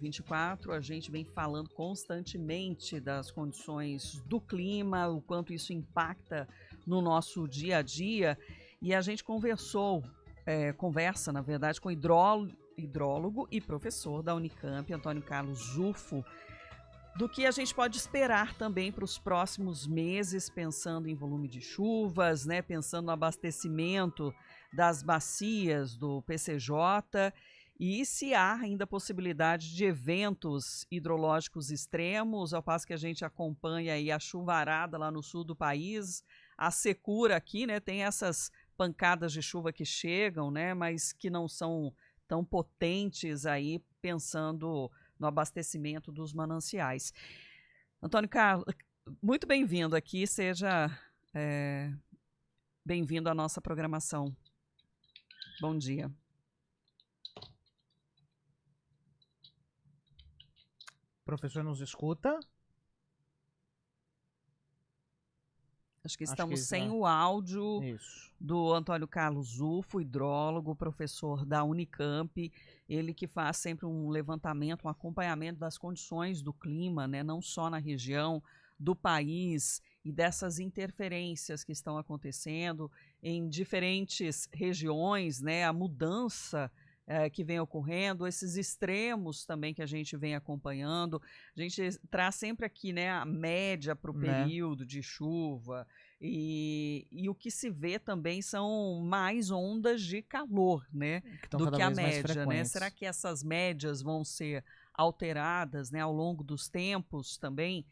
24, a gente vem falando constantemente das condições do clima, o quanto isso impacta no nosso dia a dia, e a gente conversa, na verdade, com o hidrólogo e professor da Unicamp, Antônio Carlos Zufo, do que a gente pode esperar também para os próximos meses, pensando em volume de chuvas, né, pensando no abastecimento das bacias do PCJ, e se há ainda possibilidade de eventos hidrológicos extremos, ao passo que a gente acompanha aí a chuvarada lá no sul do país, a secura aqui, né, tem essas pancadas de chuva que chegam, né, mas que não são tão potentes aí, pensando no abastecimento dos mananciais. Antônio Carlos, muito bem-vindo aqui, seja bem-vindo à nossa programação. Bom dia. Professor, nos escuta? Acho que estamos sem o áudio do Antônio Carlos Zufo, hidrólogo, professor da Unicamp, ele que faz sempre um levantamento, um acompanhamento das condições do clima, né, não só na região do país e dessas interferências que estão acontecendo em diferentes regiões, né, a mudança que vem ocorrendo, esses extremos também que a gente vem acompanhando. A gente traz sempre aqui, né, a média para o período de chuva, e o que se vê também são mais ondas de calor, né, do que a média, né? Será que essas médias vão ser alteradas, né, ao longo dos tempos também?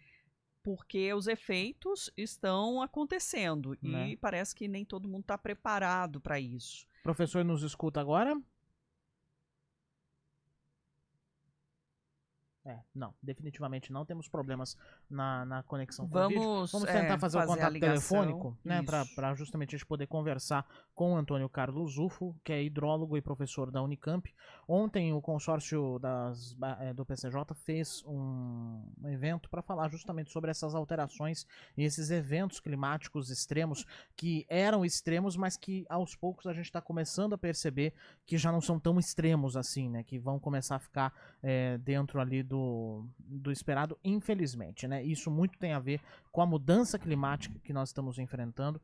Porque os efeitos estão acontecendo e parece que nem todo mundo está preparado para isso. Professor, nos escuta agora? Não, definitivamente não. Temos problemas na conexão com o vídeo. Vamos tentar fazer o contato telefônico, né, para justamente a gente poder conversar com o Antônio Carlos Zufo, que é hidrólogo e professor da Unicamp. Ontem o consórcio do PCJ fez um evento para falar justamente sobre essas alterações e esses eventos climáticos extremos, que eram extremos, mas que aos poucos a gente está começando a perceber que já não são tão extremos assim, né, que vão começar a ficar dentro ali do esperado, infelizmente, né? Isso muito tem a ver com a mudança climática que nós estamos enfrentando,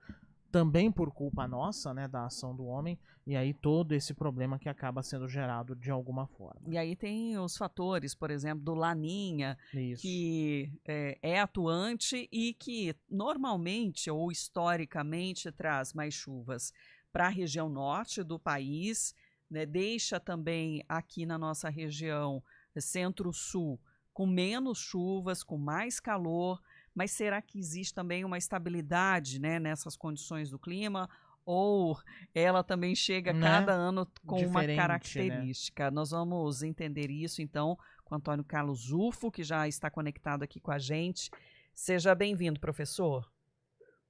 também por culpa nossa, né, da ação do homem, e aí todo esse problema que acaba sendo gerado de alguma forma. E aí tem os fatores, por exemplo, do Laninha, que é atuante e que normalmente ou historicamente traz mais chuvas para a região norte do país, né, deixa também aqui na nossa região centro-sul com menos chuvas, com mais calor, mas será que existe também uma estabilidade, né, nessas condições do clima? Ou ela também chega cada ano com uma característica? Né? Nós vamos entender isso, então, com o Antônio Carlos Zufo, que já está conectado aqui com a gente. Seja bem-vindo, professor.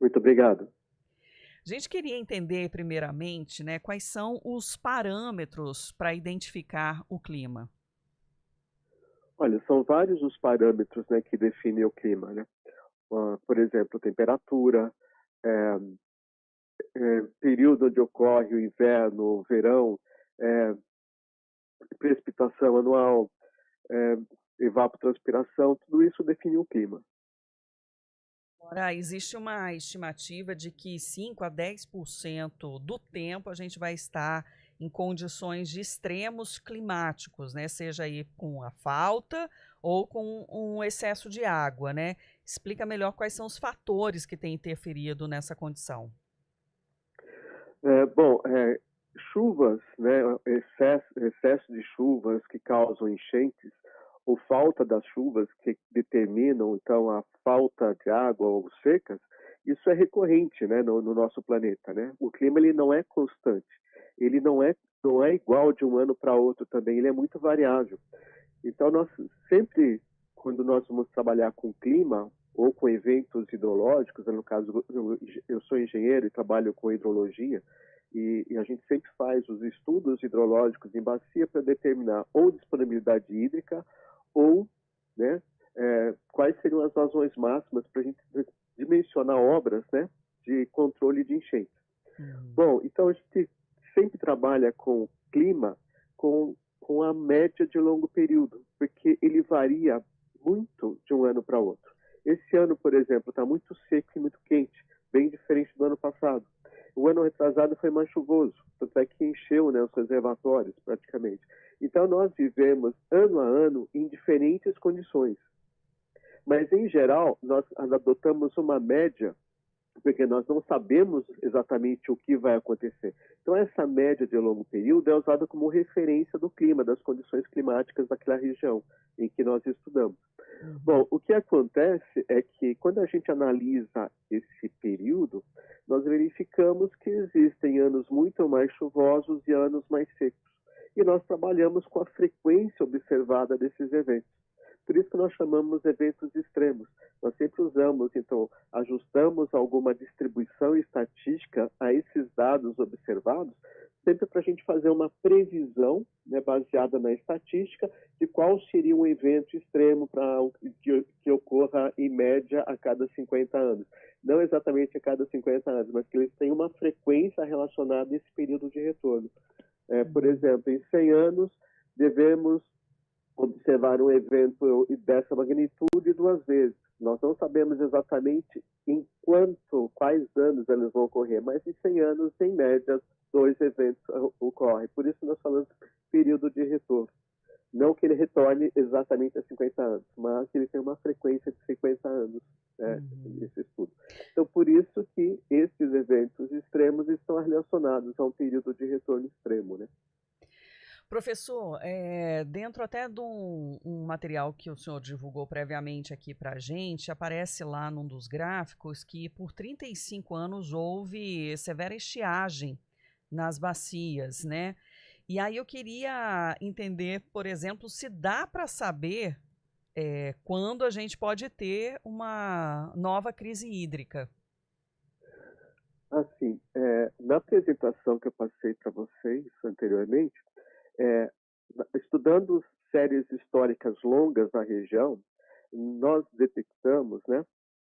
Muito obrigado. A gente queria entender, primeiramente, né, quais são os parâmetros para identificar o clima. Olha, são vários os parâmetros, né, que definem o clima, né? Por exemplo, temperatura, período onde ocorre o inverno, o verão, precipitação anual, evapotranspiração, tudo isso define o clima. Agora, existe uma estimativa de que 5 a 10% do tempo a gente vai estar em condições de extremos climáticos, né? Seja aí com a falta ou com um excesso de água, né? Explica melhor quais são os fatores que têm interferido nessa condição. Chuvas, né? Excesso de chuvas que causam enchentes, ou falta das chuvas que determinam, então, a falta de água ou secas, isso é recorrente, né, no nosso planeta, né? O clima ele não é constante, ele não é igual de um ano para outro também, ele é muito variável. Então, nós sempre, quando nós vamos trabalhar com clima ou com eventos hidrológicos, no caso, eu sou engenheiro e trabalho com hidrologia, e a gente sempre faz os estudos hidrológicos em bacia para determinar ou disponibilidade hídrica ou, né, quais seriam as vazões máximas para a gente dimensionar obras, né, de controle de enchentes. Bom, então a gente sempre trabalha com clima com com a média de longo período, porque ele varia muito de um ano para outro. Esse ano, por exemplo, está muito seco e muito quente, bem diferente do ano passado. O ano retrasado foi mais chuvoso, tanto é que encheu, né, os reservatórios praticamente. Então nós vivemos ano a ano em diferentes condições. Mas, em geral, nós adotamos uma média, porque nós não sabemos exatamente o que vai acontecer. Então, essa média de longo período é usada como referência do clima, das condições climáticas daquela região em que nós estudamos. Bom, o que acontece é que, quando a gente analisa esse período, nós verificamos que existem anos muito mais chuvosos e anos mais secos. E nós trabalhamos com a frequência observada desses eventos. Por isso que nós chamamos eventos extremos. Nós sempre usamos, então, ajustamos alguma distribuição estatística a esses dados observados, sempre para a gente fazer uma previsão, né, baseada na estatística, de qual seria um evento extremo que ocorra, em média, a cada 50 anos. Não exatamente a cada 50 anos, mas que eles tenham uma frequência relacionada a esse período de retorno. Por exemplo, em 100 anos, devemos observar um evento dessa magnitude 2 vezes. Nós não sabemos exatamente quais anos eles vão ocorrer, mas em 100 anos, em média, 2 eventos ocorrem. Por isso nós falamos período de retorno. Não que ele retorne exatamente a 50 anos, mas que ele tem uma frequência de 50 anos, esse estudo. Então, por isso que esses eventos extremos estão relacionados a um período de retorno extremo, né? Professor, dentro até de um material que o senhor divulgou previamente aqui para a gente, aparece lá num dos gráficos que por 35 anos houve severa estiagem nas bacias, né? E aí eu queria entender, por exemplo, se dá para saber quando a gente pode ter uma nova crise hídrica. Assim, na apresentação que eu passei para vocês anteriormente, estudando séries históricas longas na região, nós detectamos, né,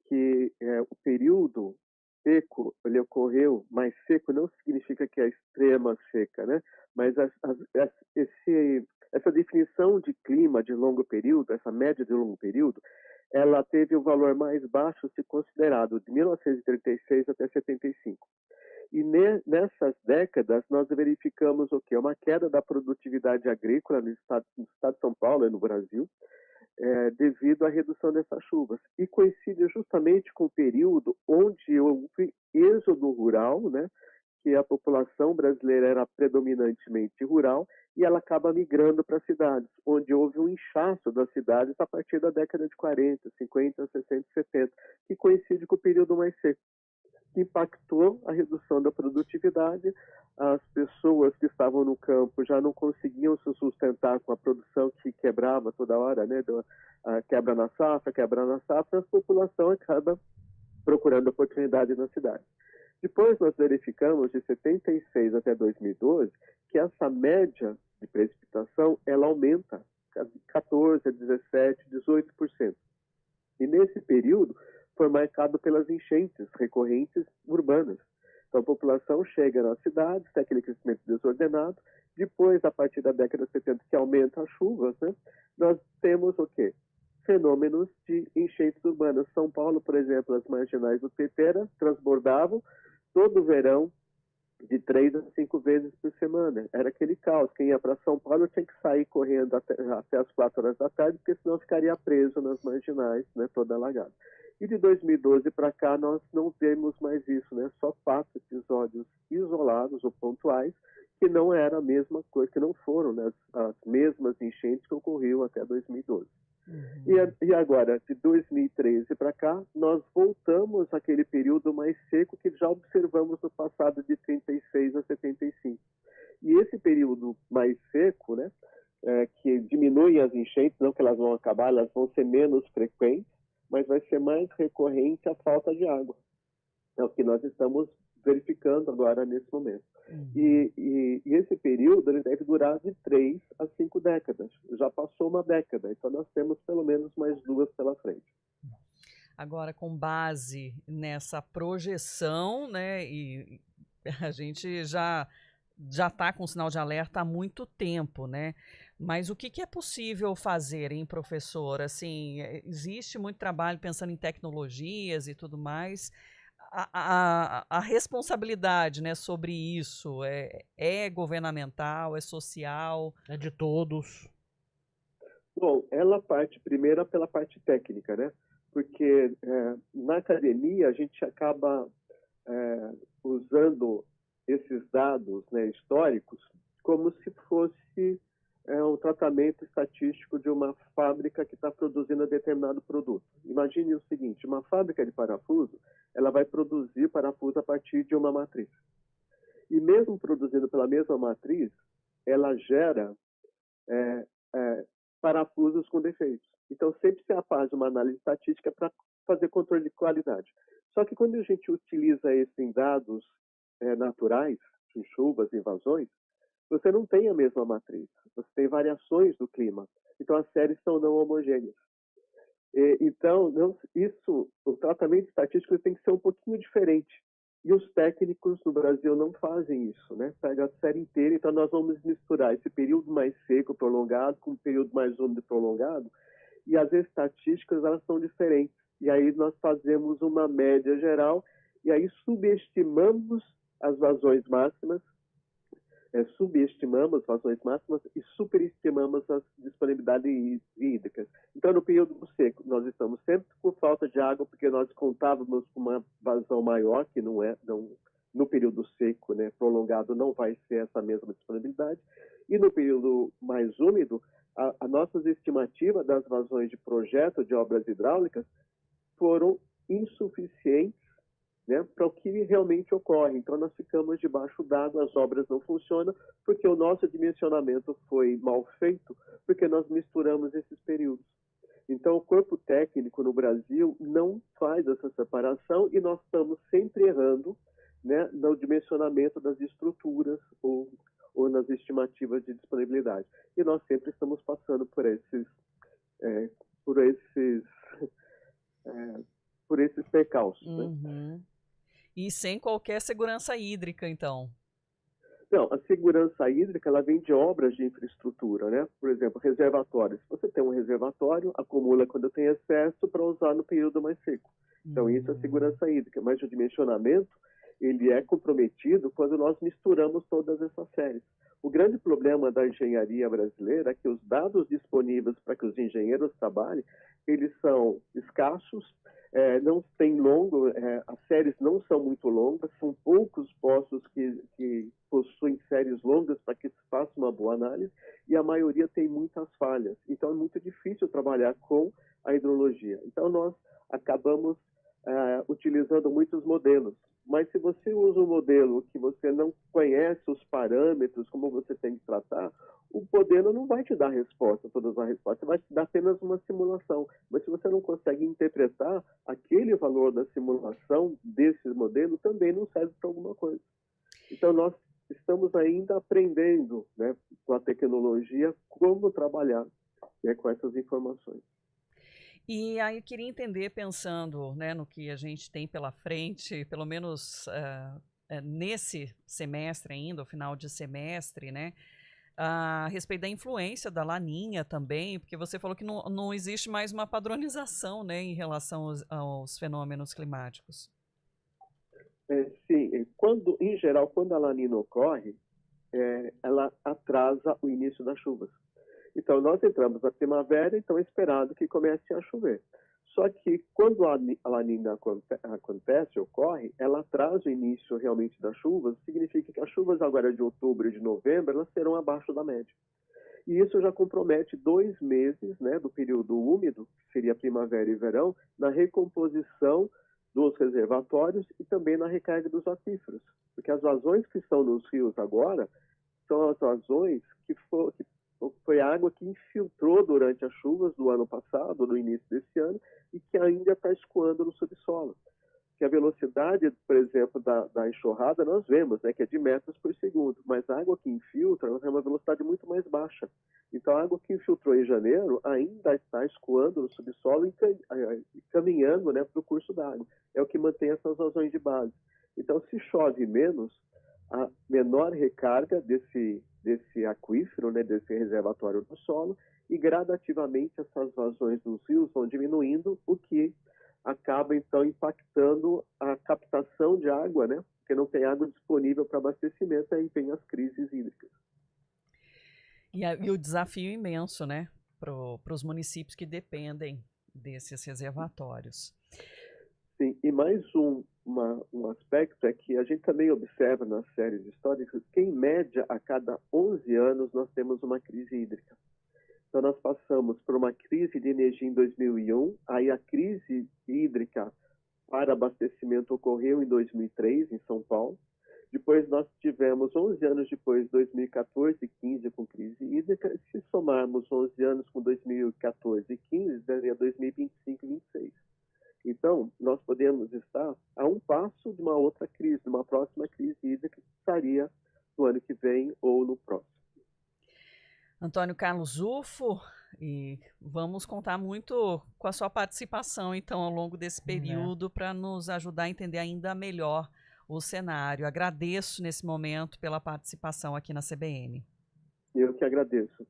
que o período seco, ele ocorreu mais seco, não significa que é extrema seca, né, mas essa definição de clima de longo período, essa média de longo período, ela teve o valor mais baixo se considerado de 1936 até 75. E nessas décadas, nós verificamos o quê? Uma queda da produtividade agrícola no estado de São Paulo e no Brasil, devido à redução dessas chuvas. E coincide justamente com o período onde houve êxodo rural, né? Que a população brasileira era predominantemente rural, e ela acaba migrando para as cidades, onde houve um inchaço das cidades a partir da década de 40, 50, 60, 70, que coincide com o período mais seco. Impactou a redução da produtividade, as pessoas que estavam no campo já não conseguiam se sustentar com a produção que quebrava toda hora, né? Quebra na safra, a população acaba procurando oportunidade na cidade. Depois nós verificamos, de 76 até 2012, que essa média de precipitação ela aumenta 14%, 17%, 18%. E nesse período, foi marcado pelas enchentes recorrentes urbanas. Então, a população chega nas cidades, tem aquele crescimento desordenado. Depois, a partir da década de 70, que aumenta as chuvas, né, nós temos o quê? Fenômenos de enchentes urbanas. São Paulo, por exemplo, as marginais do Tietê transbordavam todo o verão de 3 a 5 vezes por semana. Era aquele caos. Quem ia para São Paulo tinha que sair correndo até as 4 horas da tarde, porque senão ficaria preso nas marginais, né, toda alagada. E de 2012 para cá nós não vemos mais isso, né? Só 4 episódios isolados ou pontuais, que não era a mesma coisa, que não foram, né, as mesmas enchentes que ocorriam até 2012. E agora, de 2013 para cá, nós voltamos àquele período mais seco que já observamos no passado de 36 a 75. E esse período mais seco, né, que diminui as enchentes, não que elas vão acabar, elas vão ser menos frequentes, mas vai ser mais recorrente a falta de água. É o que nós estamos verificando agora nesse momento. E esse período ele deve durar de 3 a 5 décadas. Já passou uma década, então nós temos pelo menos mais 2 pela frente. Agora, com base nessa projeção, né, e a gente já está com sinal de alerta há muito tempo, né? Mas o que é possível fazer, hein, professor? Assim, existe muito trabalho pensando em tecnologias e tudo mais. A responsabilidade, né, sobre isso é governamental, é social? É de todos. Bom, ela parte primeiro pela parte técnica, né? Porque na academia a gente acaba usando esses dados, né, históricos como se fosse um tratamento estatístico de uma fábrica que está produzindo determinado produto. Imagine o seguinte: uma fábrica de parafuso, ela vai produzir parafuso a partir de uma matriz. E mesmo produzindo pela mesma matriz, ela gera parafusos com defeitos. Então, sempre se faz uma análise estatística para fazer controle de qualidade. Só que quando a gente utiliza isso em dados naturais, em chuvas, em vazões, você não tem a mesma matriz. Você tem variações do clima. Então, as séries são não homogêneas. Então, o tratamento estatístico tem que ser um pouquinho diferente. E os técnicos no Brasil não fazem isso, né? Pega a série inteira, então nós vamos misturar esse período mais seco, prolongado, com um período mais úmido prolongado, e as estatísticas, elas são diferentes. E aí nós fazemos uma média geral, e aí subestimamos as vazões máximas, subestimamos as vazões máximas e superestimamos as disponibilidades hídricas. Então, no período seco, nós estamos sempre com falta de água, porque nós contávamos com uma vazão maior, que no período seco, né, prolongado, não vai ser essa mesma disponibilidade. E no período mais úmido, a nossas estimativas das vazões de projeto de obras hidráulicas foram insuficientes, né, para o que realmente ocorre. Então, nós ficamos debaixo d'água, as obras não funcionam, porque o nosso dimensionamento foi mal feito, porque nós misturamos esses períodos. Então, o corpo técnico no Brasil não faz essa separação e nós estamos sempre errando, né, no dimensionamento das estruturas ou nas estimativas de disponibilidade. E nós sempre estamos passando por esses percalços. Uhum. Né? E sem qualquer segurança hídrica, então? Não, a segurança hídrica, ela vem de obras de infraestrutura, né? Por exemplo, reservatórios. Você tem um reservatório, acumula quando tem excesso para usar no período mais seco. Então, isso é segurança hídrica. Mas o dimensionamento, ele é comprometido quando nós misturamos todas essas séries. O grande problema da engenharia brasileira é que os dados disponíveis para que os engenheiros trabalhem, eles são escassos, não tem longo, as séries não são muito longas, são poucos poços que possuem séries longas para que se faça uma boa análise, e a maioria tem muitas falhas. Então, é muito difícil trabalhar com a hidrologia. Então, nós acabamos utilizando muitos modelos. Mas se você usa um modelo que você não conhece os parâmetros, como você tem que tratar, o modelo não vai te dar resposta, todas as respostas, vai te dar apenas uma simulação. Mas se você não consegue interpretar, aquele valor da simulação desse modelo também não serve para alguma coisa. Então, nós estamos ainda aprendendo, né, com a tecnologia, como trabalhar, né, com essas informações. E aí eu queria entender, pensando, né, no que a gente tem pela frente, pelo menos nesse semestre ainda, o final de semestre, né, a respeito da influência da Laninha também, porque você falou que não existe mais uma padronização, né, em relação aos fenômenos climáticos. Sim, em geral, quando a Laninha ocorre, ela atrasa o início das chuvas. Então, nós entramos na primavera, então é esperado que comece a chover. Só que quando a Laninha acontece, ocorre, ela atrasa o início realmente das chuvas, significa que as chuvas agora de outubro e de novembro, elas serão abaixo da média. E isso já compromete 2 meses, né, do período úmido, que seria primavera e verão, na recomposição dos reservatórios e também na recarga dos aquíferos. Porque as vazões que estão nos rios agora são as vazões que foi a água que infiltrou durante as chuvas do ano passado, no início desse ano, e que ainda está escoando no subsolo. Que a velocidade, por exemplo, da enxurrada, nós vemos, né, que é de metros por segundo, mas a água que infiltra ela tem uma velocidade muito mais baixa. Então, a água que infiltrou em janeiro ainda está escoando no subsolo e caminhando, né, para o curso da água. É o que mantém essas vazões de base. Então, se chove menos, a menor recarga desse desse aquífero, né, desse reservatório do solo, e gradativamente essas vazões dos rios vão diminuindo, o que acaba então impactando a captação de água, né, porque não tem água disponível para abastecimento, aí vem as crises hídricas. E o desafio imenso, né, para os municípios que dependem desses reservatórios. Sim, e mais um aspecto é que a gente também observa nas séries históricas que, em média, a cada 11 anos nós temos uma crise hídrica. Então, nós passamos por uma crise de energia em 2001, aí a crise hídrica para abastecimento ocorreu em 2003, em São Paulo. Depois nós tivemos 11 anos depois, 2014 e 15 com crise hídrica. Se somarmos 11 anos com 2014 e 15, daria 2025 e 26. Então, nós podemos estar a um passo de uma outra crise, de uma próxima crise hídrica, que estaria no ano que vem ou no próximo. Antônio Carlos Zufo, e vamos contar muito com a sua participação, então, ao longo desse período, para nos ajudar a entender ainda melhor o cenário. Agradeço nesse momento pela participação aqui na CBN. Eu que agradeço.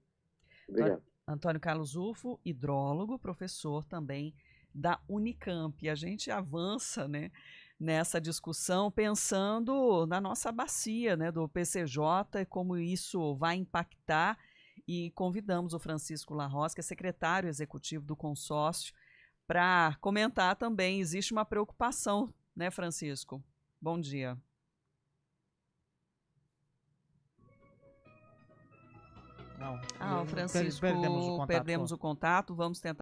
Obrigado. Antônio Carlos Zufo, hidrólogo, professor também da Unicamp. E a gente avança, né, nessa discussão pensando na nossa bacia, né, do PCJ e como isso vai impactar, e convidamos o Francisco Larroz, que é secretário executivo do consórcio, para comentar também. Existe uma preocupação, né, Francisco? Bom dia. Não, o Francisco, perdemos o contato. Vamos tentar